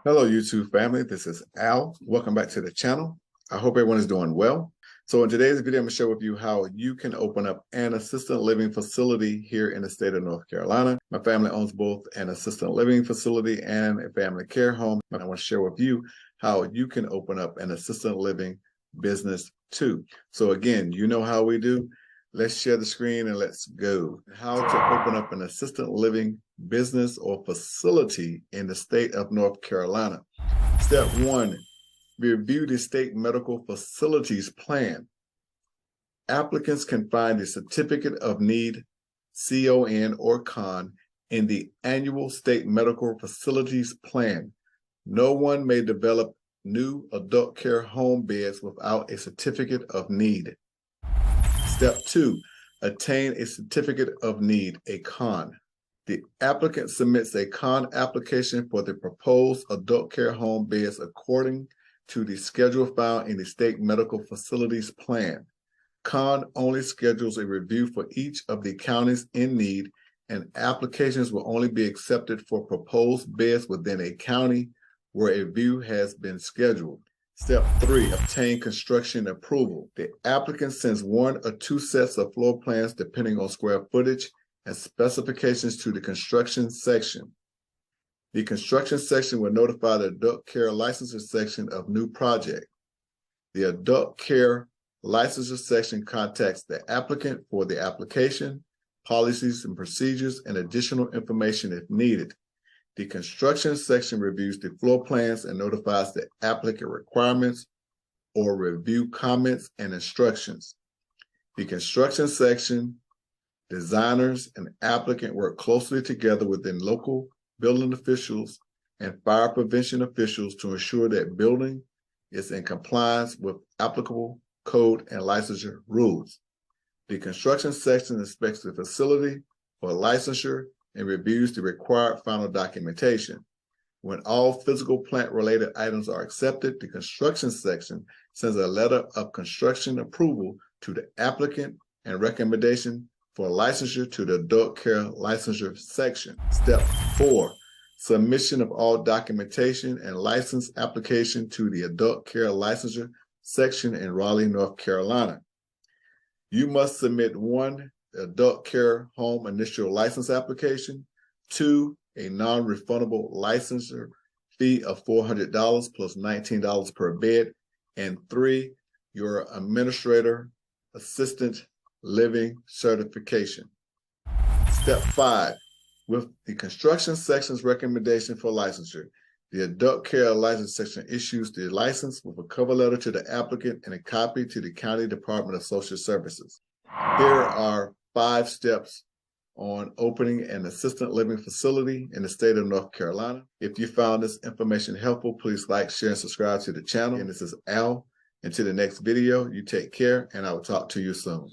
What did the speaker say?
Hello, YouTube family. This is Al. Welcome back to the channel. I hope everyone is doing well. So in today's video, I'm going to share with you how you can open up an assisted living facility here in the state of North Carolina. My family owns both an assisted living facility and a family care home. And I want to share with you how you can open up an assisted living business too. So again, you know how we do. Let's share the screen and let's go. How to open up an assisted living business or facility in the state of North Carolina. Step 1, review the state medical facilities plan. Applicants can find the certificate of need, CON or CON, in the annual state medical facilities plan. No one may develop new adult care home beds without a certificate of need. Step 2, attain a certificate of need, a CON. The applicant submits a CON application for the proposed adult care home beds according to the schedule found in the state medical facilities plan. CON only schedules a review for each of the counties in need, and applications will only be accepted for proposed beds within a county where a review has been scheduled. Step 3, obtain construction approval. The applicant sends 1 or 2 sets of floor plans depending on square footage and specifications to the construction section. The construction section will notify the adult care licensure section of new project. The adult care licensure section contacts the applicant for the application, policies and procedures, and additional information if needed. The construction section reviews the floor plans and notifies the applicant requirements or review comments and instructions. The construction section, designers, and applicant work closely together within local building officials and fire prevention officials to ensure that building is in compliance with applicable code and licensure rules. The construction section inspects the facility for licensure and reviews the required final documentation. When all physical plant-related items are accepted, the construction section sends a letter of construction approval to the applicant and recommendation for licensure to the adult care licensure section. Step 4, submission of all documentation and license application to the adult care licensure section in Raleigh, North Carolina. You must submit 1 adult care home initial license application, 2, a non-refundable licensure fee of $400 plus $19 per bed, and 3, your administrator assistant living certification. Step 5, with the construction section's recommendation for licensure, the adult care license section issues the license with a cover letter to the applicant and a copy to the County Department of Social Services. Here are 5 steps on opening an assisted living facility in the state of North Carolina. If you found this information helpful, please like, share, and subscribe to the channel. And this is Al. Until the next video, you take care, and I will talk to you soon.